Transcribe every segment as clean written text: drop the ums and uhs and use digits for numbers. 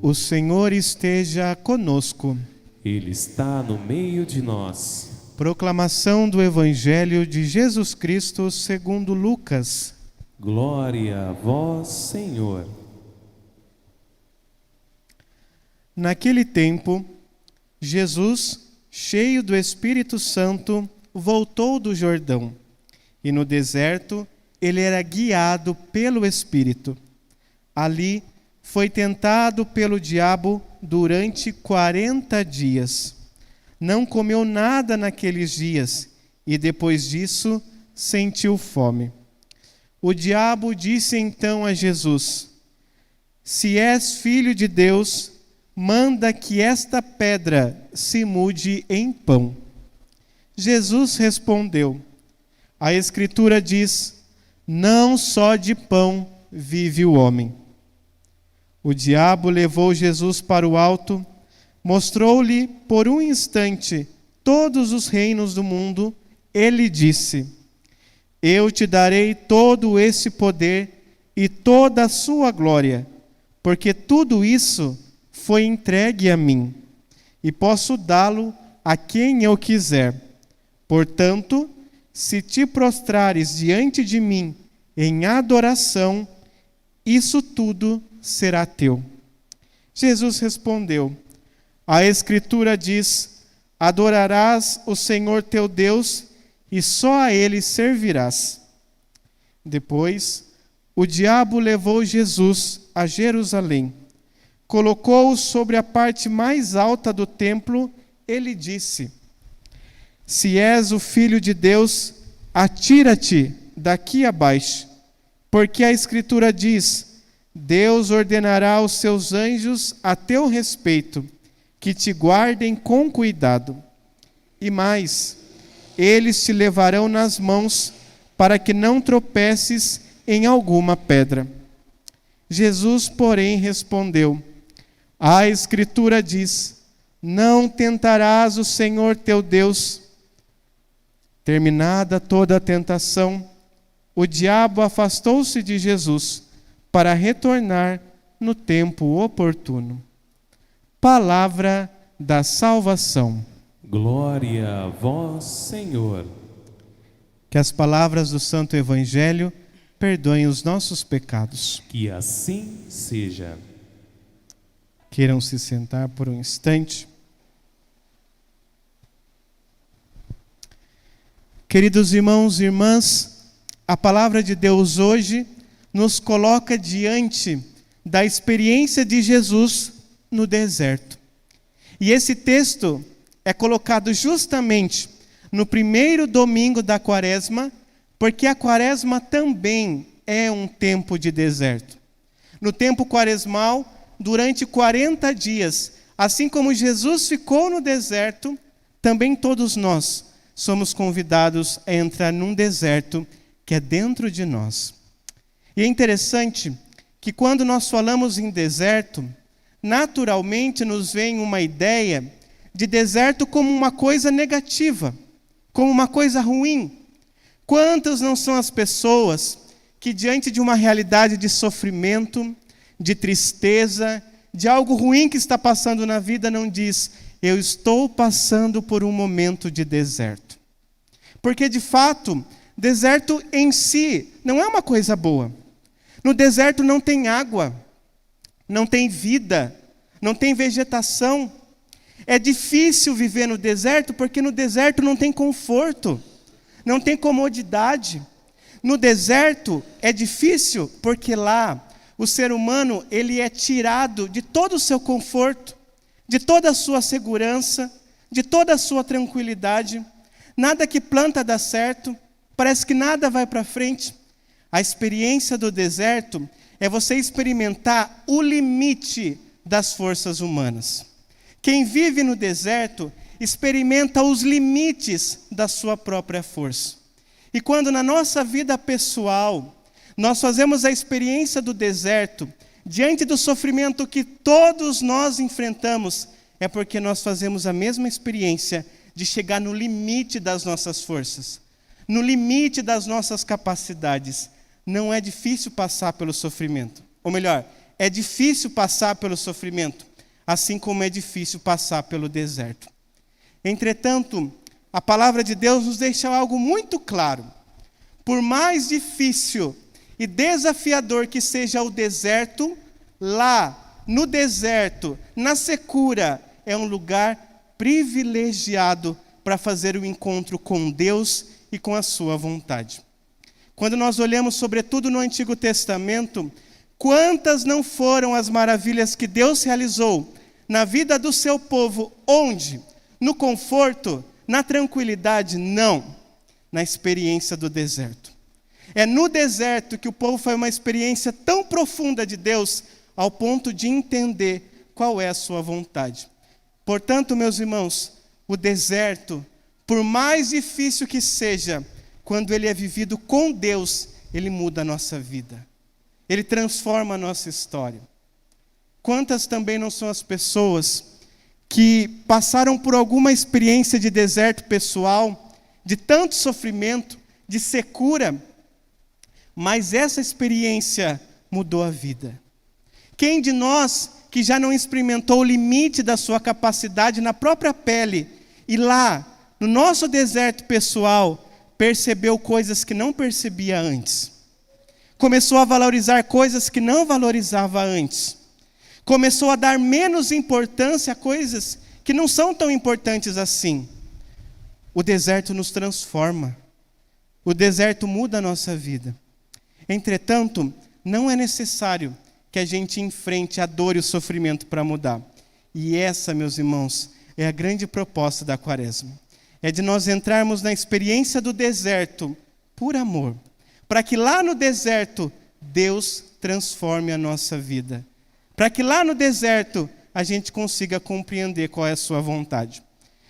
O Senhor esteja conosco. Ele está no meio de nós. Proclamação do Evangelho de Jesus Cristo segundo Lucas. Glória a vós, Senhor. Naquele tempo, Jesus, cheio do Espírito Santo, voltou do Jordão. E no deserto, ele era guiado pelo Espírito. Ali, foi tentado pelo diabo durante 40 dias. Não comeu nada naqueles dias e depois disso sentiu fome. O diabo disse então a Jesus: Se és filho de Deus, manda que esta pedra se mude em pão. Jesus respondeu: A Escritura diz: Não só de pão vive o homem. O diabo levou Jesus para o alto, mostrou-lhe por um instante todos os reinos do mundo. Ele disse: Eu te darei todo esse poder e toda a sua glória, porque tudo isso foi entregue a mim, e posso dá-lo a quem eu quiser. Portanto, se te prostrares diante de mim em adoração, isso tudo será teu. Jesus respondeu: A Escritura diz: Adorarás o Senhor teu Deus e só a Ele servirás. Depois, o diabo levou Jesus a Jerusalém. Colocou-o sobre a parte mais alta do templo. Ele disse: Se és o Filho de Deus, atira-te daqui abaixo, porque a Escritura diz: Deus ordenará aos seus anjos a teu respeito, que te guardem com cuidado. E mais, eles te levarão nas mãos, para que não tropeces em alguma pedra. Jesus, porém, respondeu: A Escritura diz: Não tentarás o Senhor teu Deus. Terminada toda a tentação, o diabo afastou-se de Jesus, para retornar no tempo oportuno. Palavra da salvação. Glória a vós, Senhor. Que as palavras do Santo Evangelho perdoem os nossos pecados. Que assim seja. Queiram se sentar por um instante. Queridos irmãos e irmãs, a palavra de Deus hoje nos coloca diante da experiência de Jesus no deserto. E esse texto é colocado justamente no primeiro domingo da Quaresma, porque a Quaresma também é um tempo de deserto. No tempo quaresmal, durante 40 dias, assim como Jesus ficou no deserto, também todos nós somos convidados a entrar num deserto que é dentro de nós. E é interessante que quando nós falamos em deserto, naturalmente nos vem uma ideia de deserto como uma coisa negativa, como uma coisa ruim. Quantas não são as pessoas que diante de uma realidade de sofrimento, de tristeza, de algo ruim que está passando na vida, não diz: eu estou passando por um momento de deserto. Porque de fato, deserto em si não é uma coisa boa. No deserto não tem água, não tem vida, não tem vegetação. É difícil viver no deserto porque no deserto não tem conforto, não tem comodidade. No deserto é difícil porque lá o ser humano ele é tirado de todo o seu conforto, de toda a sua segurança, de toda a sua tranquilidade. Nada que planta dá certo, parece que nada vai para frente. A experiência do deserto é você experimentar o limite das forças humanas. Quem vive no deserto experimenta os limites da sua própria força. E quando na nossa vida pessoal nós fazemos a experiência do deserto, diante do sofrimento que todos nós enfrentamos, é porque nós fazemos a mesma experiência de chegar no limite das nossas forças, no limite das nossas capacidades. Não é difícil passar pelo sofrimento. Ou melhor, é difícil passar pelo sofrimento, assim como é difícil passar pelo deserto. Entretanto, a palavra de Deus nos deixa algo muito claro. Por mais difícil e desafiador que seja o deserto, lá, no deserto, na secura, é um lugar privilegiado para fazer o encontro com Deus e com a sua vontade. Quando nós olhamos, sobretudo no Antigo Testamento, quantas não foram as maravilhas que Deus realizou na vida do seu povo, onde? No conforto, na tranquilidade? Não, na experiência do deserto. É no deserto que o povo foi uma experiência tão profunda de Deus, ao ponto de entender qual é a sua vontade. Portanto, meus irmãos, o deserto, por mais difícil que seja, quando ele é vivido com Deus, ele muda a nossa vida. Ele transforma a nossa história. Quantas também não são as pessoas que passaram por alguma experiência de deserto pessoal, de tanto sofrimento, de secura, mas essa experiência mudou a vida. Quem de nós que já não experimentou o limite da sua capacidade na própria pele, e lá, no nosso deserto pessoal, percebeu coisas que não percebia antes? Começou a valorizar coisas que não valorizava antes. Começou a dar menos importância a coisas que não são tão importantes assim. O deserto nos transforma. O deserto muda a nossa vida. Entretanto, não é necessário que a gente enfrente a dor e o sofrimento para mudar. E essa, meus irmãos, é a grande proposta da Quaresma. É de nós entrarmos na experiência do deserto por amor, para que lá no deserto Deus transforme a nossa vida. Para que lá no deserto a gente consiga compreender qual é a sua vontade.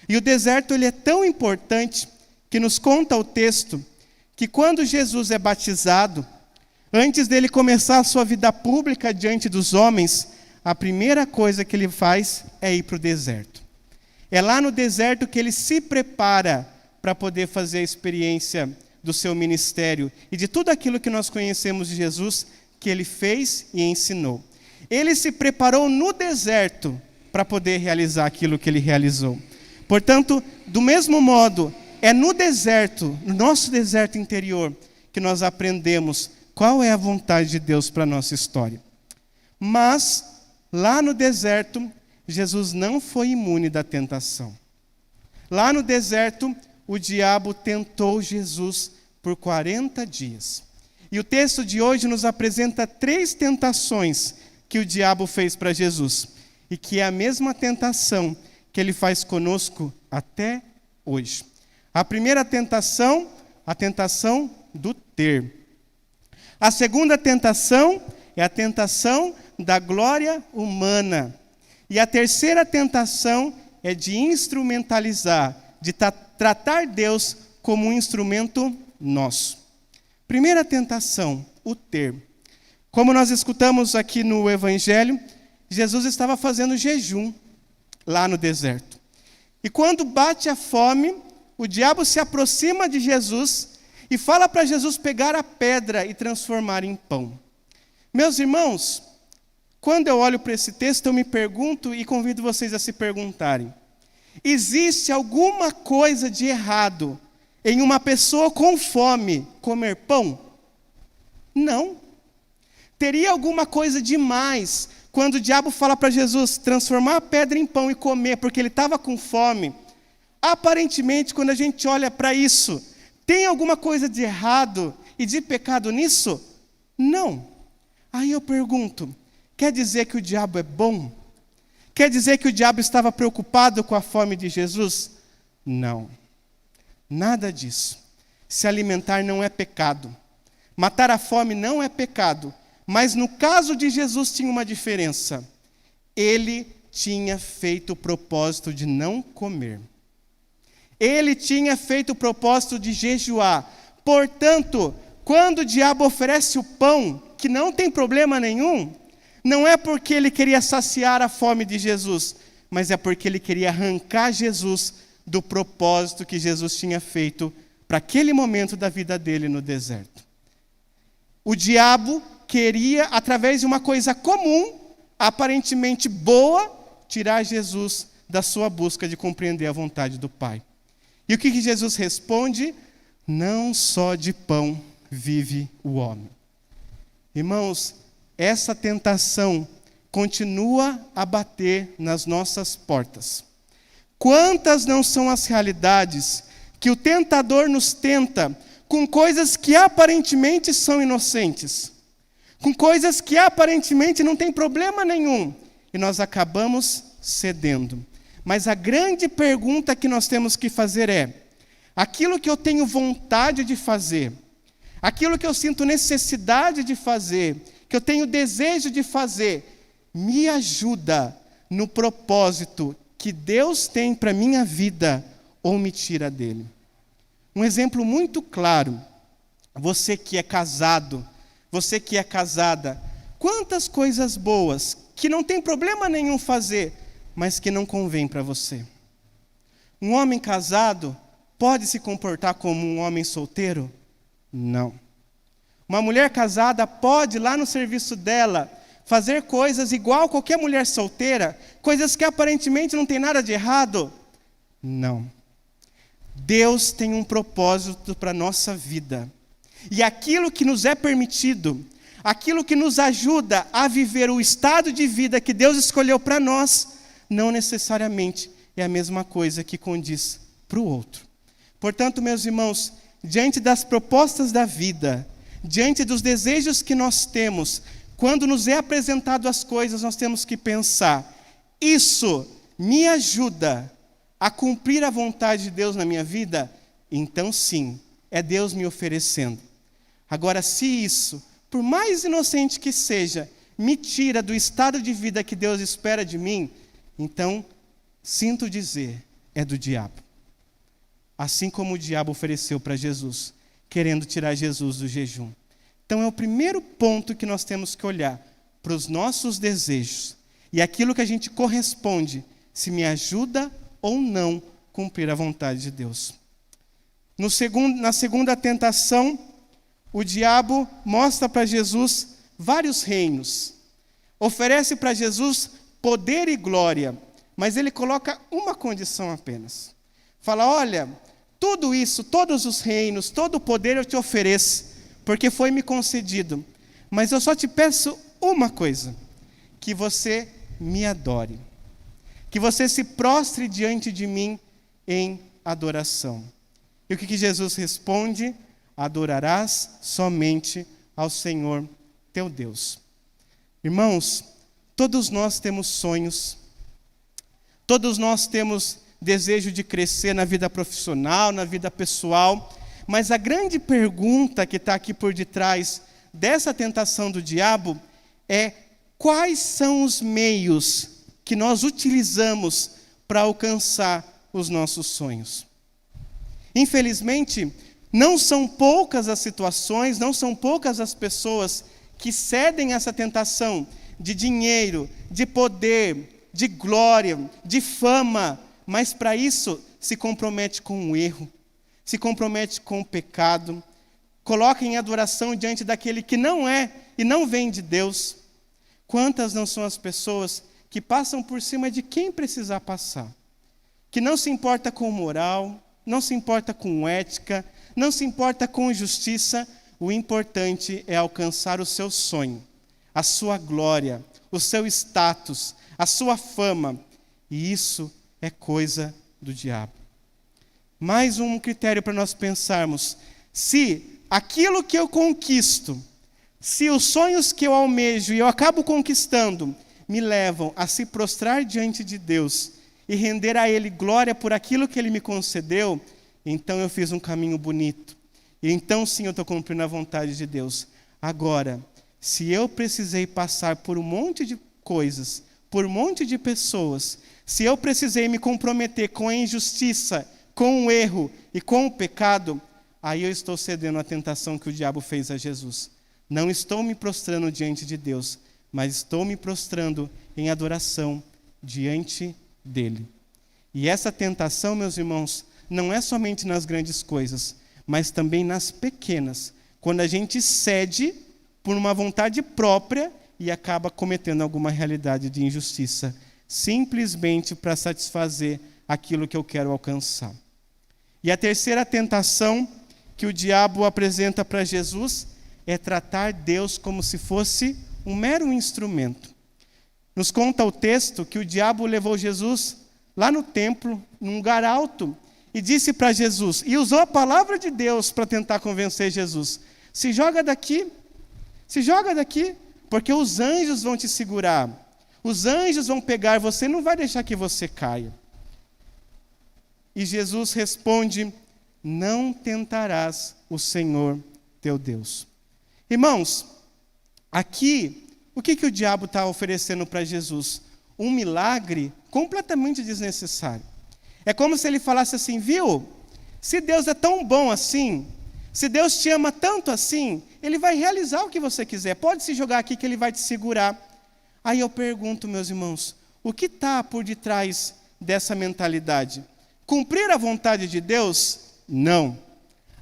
E o deserto ele é tão importante que nos conta o texto que quando Jesus é batizado, antes dele começar a sua vida pública diante dos homens, a primeira coisa que ele faz é ir para o deserto. É lá no deserto que ele se prepara para poder fazer a experiência do seu ministério e de tudo aquilo que nós conhecemos de Jesus, que ele fez e ensinou. Ele se preparou no deserto para poder realizar aquilo que ele realizou. Portanto, do mesmo modo, é no deserto, no nosso deserto interior, que nós aprendemos qual é a vontade de Deus para a nossa história. Mas, lá no deserto, Jesus não foi imune da tentação. Lá no deserto, o diabo tentou Jesus por 40 dias. E o texto de hoje nos apresenta 3 tentações que o diabo fez para Jesus. E que é a mesma tentação que ele faz conosco até hoje. A primeira tentação, a tentação do ter. A segunda tentação é a tentação da glória humana. E a terceira tentação é de instrumentalizar, de tratar Deus como um instrumento nosso. Primeira tentação, o ter. Como nós escutamos aqui no Evangelho, Jesus estava fazendo jejum lá no deserto. E quando bate a fome, o diabo se aproxima de Jesus e fala para Jesus pegar a pedra e transformar em pão. Meus irmãos, quando eu olho para esse texto, eu me pergunto e convido vocês a se perguntarem: existe alguma coisa de errado em uma pessoa com fome comer pão? Não. Teria alguma coisa demais quando o diabo fala para Jesus transformar a pedra em pão e comer, porque ele estava com fome? Aparentemente, quando a gente olha para isso, tem alguma coisa de errado e de pecado nisso? Não. Aí eu pergunto, quer dizer que o diabo é bom? Quer dizer que o diabo estava preocupado com a fome de Jesus? Não. Nada disso. Se alimentar não é pecado. Matar a fome não é pecado. Mas no caso de Jesus tinha uma diferença. Ele tinha feito o propósito de não comer. Ele tinha feito o propósito de jejuar. Portanto, quando o diabo oferece o pão, que não tem problema nenhum, não é porque ele queria saciar a fome de Jesus, mas é porque ele queria arrancar Jesus do propósito que Jesus tinha feito para aquele momento da vida dele no deserto. O diabo queria, através de uma coisa comum, aparentemente boa, tirar Jesus da sua busca de compreender a vontade do Pai. E o que Jesus responde? Não só de pão vive o homem. Irmãos, essa tentação continua a bater nas nossas portas. Quantas não são as realidades que o tentador nos tenta com coisas que aparentemente são inocentes, com coisas que aparentemente não tem problema nenhum, e nós acabamos cedendo. Mas a grande pergunta que nós temos que fazer é: aquilo que eu tenho vontade de fazer, aquilo que eu sinto necessidade de fazer, que eu tenho desejo de fazer, me ajuda no propósito que Deus tem para a minha vida ou me tira dele? Um exemplo muito claro, você que é casado, você que é casada, quantas coisas boas que não tem problema nenhum fazer, mas que não convém para você. Um homem casado pode se comportar como um homem solteiro? Não. Uma mulher casada pode, lá no serviço dela, fazer coisas igual qualquer mulher solteira, coisas que aparentemente não tem nada de errado? Não. Deus tem um propósito para a nossa vida. E aquilo que nos é permitido, aquilo que nos ajuda a viver o estado de vida que Deus escolheu para nós, não necessariamente é a mesma coisa que condiz para o outro. Portanto, meus irmãos, diante das propostas da vida, diante dos desejos que nós temos, quando nos é apresentado as coisas, nós temos que pensar: isso me ajuda a cumprir a vontade de Deus na minha vida? Então sim, é Deus me oferecendo. Agora, se isso, por mais inocente que seja, me tira do estado de vida que Deus espera de mim, então, sinto dizer, é do diabo. Assim como o diabo ofereceu para Jesus, querendo tirar Jesus do jejum. Então é o primeiro ponto que nós temos que olhar para os nossos desejos e aquilo que a gente corresponde, se me ajuda ou não cumprir a vontade de Deus. Na segunda tentação, o diabo mostra para Jesus vários reinos. Oferece para Jesus poder e glória, mas ele coloca uma condição apenas. Fala: olha, tudo isso, todos os reinos, todo o poder eu te ofereço, porque foi me concedido. Mas eu só te peço uma coisa: que você me adore. Que você se prostre diante de mim em adoração. E o que Jesus responde? Adorarás somente ao Senhor teu Deus. Irmãos, todos nós temos sonhos, todos nós temos desejo de crescer na vida profissional, na vida pessoal, mas a grande pergunta que está aqui por detrás dessa tentação do diabo é: quais são os meios que nós utilizamos para alcançar os nossos sonhos? Infelizmente, não são poucas as situações, não são poucas as pessoas que cedem a essa tentação de dinheiro, de poder, de glória, de fama, mas para isso se compromete com o erro, se compromete com o pecado, coloca em adoração diante daquele que não é e não vem de Deus. Quantas não são as pessoas que passam por cima de quem precisar passar, que não se importa com moral, não se importa com ética, não se importa com justiça. O importante é alcançar o seu sonho, a sua glória, o seu status, a sua fama, e isso é coisa do diabo. Mais um critério para nós pensarmos: se aquilo que eu conquisto, se os sonhos que eu almejo e eu acabo conquistando me levam a se prostrar diante de Deus e render a Ele glória por aquilo que Ele me concedeu, então eu fiz um caminho bonito. E então sim eu estou cumprindo a vontade de Deus. Agora, se eu precisei passar por um monte de coisas, por um monte de pessoas, se eu precisei me comprometer com a injustiça, com o erro e com o pecado, aí eu estou cedendo à tentação que o diabo fez a Jesus. Não estou me prostrando diante de Deus, mas estou me prostrando em adoração diante dele. E essa tentação, meus irmãos, não é somente nas grandes coisas, mas também nas pequenas. Quando a gente cede por uma vontade própria e acaba cometendo alguma realidade de injustiça, simplesmente para satisfazer aquilo que eu quero alcançar. E a terceira tentação que o diabo apresenta para Jesus é tratar Deus como se fosse um mero instrumento. Nos conta o texto que o diabo levou Jesus lá no templo, num lugar alto, e disse para Jesus, e usou a palavra de Deus para tentar convencer Jesus: se joga daqui, porque os anjos vão te segurar, os anjos vão pegar você, não vai deixar que você caia. E Jesus responde: não tentarás o Senhor teu Deus. Irmãos, aqui, o que o diabo está oferecendo para Jesus? Um milagre completamente desnecessário. É como se ele falasse assim: viu, se Deus é tão bom assim, se Deus te ama tanto assim, Ele vai realizar o que você quiser, pode se jogar aqui que Ele vai te segurar. Aí eu pergunto, meus irmãos, o que está por detrás dessa mentalidade? Cumprir a vontade de Deus? Não.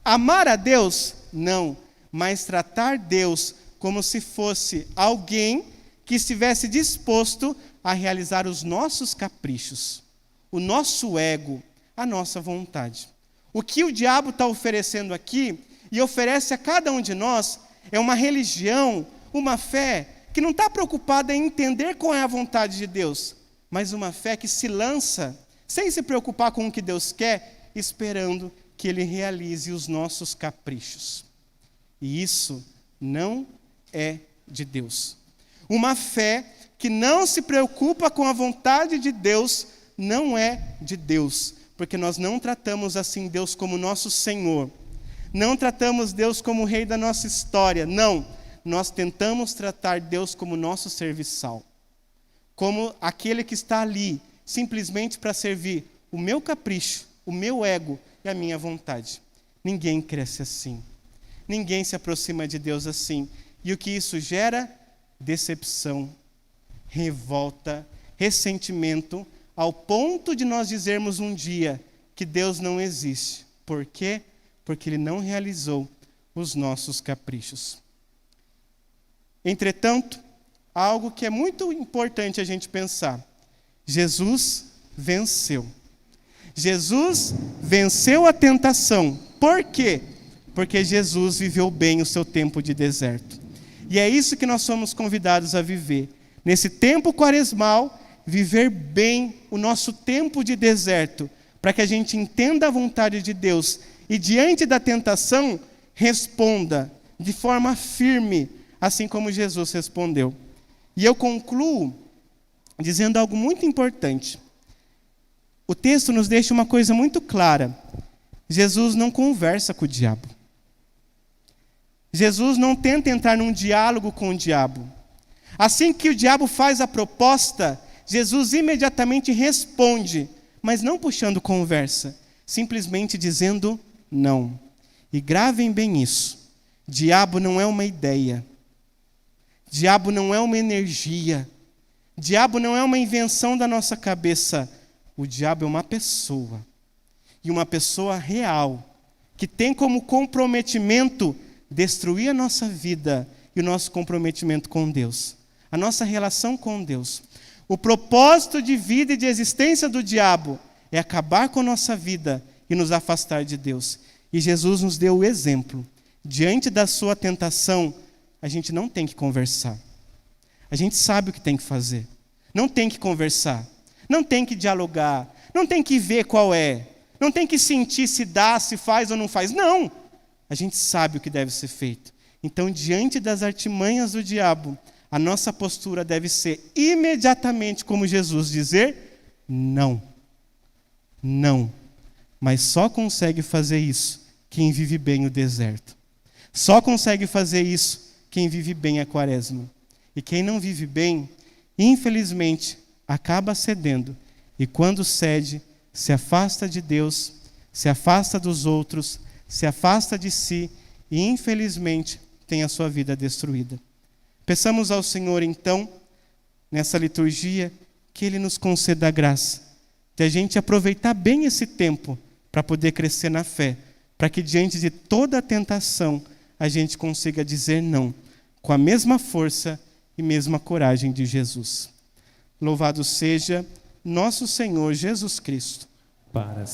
Amar a Deus? Não. Mas tratar Deus como se fosse alguém que estivesse disposto a realizar os nossos caprichos, o nosso ego, a nossa vontade. O que o diabo está oferecendo aqui, e oferece a cada um de nós, é uma religião, uma fé, que não está preocupada em entender qual é a vontade de Deus, mas uma fé que se lança, sem se preocupar com o que Deus quer, esperando que Ele realize os nossos caprichos. E isso não é de Deus. Uma fé que não se preocupa com a vontade de Deus, não é de Deus, porque nós não tratamos assim Deus como nosso Senhor, não tratamos Deus como o rei da nossa história, não, nós tentamos tratar Deus como nosso serviçal, como aquele que está ali, simplesmente para servir o meu capricho, o meu ego e a minha vontade. Ninguém cresce assim, ninguém se aproxima de Deus assim, e o que isso gera? Decepção, revolta, ressentimento, ao ponto de nós dizermos um dia que Deus não existe. Por quê? Porque Ele não realizou os nossos caprichos. Entretanto, algo que é muito importante a gente pensar: Jesus venceu. Jesus venceu a tentação. Por quê? Porque Jesus viveu bem o seu tempo de deserto. E é isso que nós somos convidados a viver. Nesse tempo quaresmal, viver bem o nosso tempo de deserto, para que a gente entenda a vontade de Deus e, diante da tentação, responda de forma firme, assim como Jesus respondeu. E eu concluo dizendo algo muito importante. O texto nos deixa uma coisa muito clara: Jesus não conversa com o diabo. Jesus não tenta entrar num diálogo com o diabo. Assim que o diabo faz a proposta, Jesus imediatamente responde, mas não puxando conversa, simplesmente dizendo não. E gravem bem isso: diabo não é uma ideia, diabo não é uma energia, diabo não é uma invenção da nossa cabeça. O diabo é uma pessoa, e uma pessoa real, que tem como comprometimento destruir a nossa vida e o nosso comprometimento com Deus, a nossa relação com Deus. O propósito de vida e de existência do diabo é acabar com a nossa vida e nos afastar de Deus. E Jesus nos deu o exemplo. Diante da sua tentação, a gente não tem que conversar. A gente sabe o que tem que fazer. Não tem que conversar. Não tem que dialogar. Não tem que ver qual é. Não tem que sentir se dá, se faz ou não faz. Não! A gente sabe o que deve ser feito. Então, diante das artimanhas do diabo, a nossa postura deve ser imediatamente como Jesus, dizer não. Não. Mas só consegue fazer isso quem vive bem o deserto. Só consegue fazer isso quem vive bem a quaresma. E quem não vive bem, infelizmente, acaba cedendo. E quando cede, se afasta de Deus, se afasta dos outros, se afasta de si e, infelizmente, tem a sua vida destruída. Peçamos ao Senhor, então, nessa liturgia, que Ele nos conceda a graça de a gente aproveitar bem esse tempo para poder crescer na fé, para que, diante de toda a tentação, a gente consiga dizer não, com a mesma força e mesma coragem de Jesus. Louvado seja nosso Senhor Jesus Cristo. Para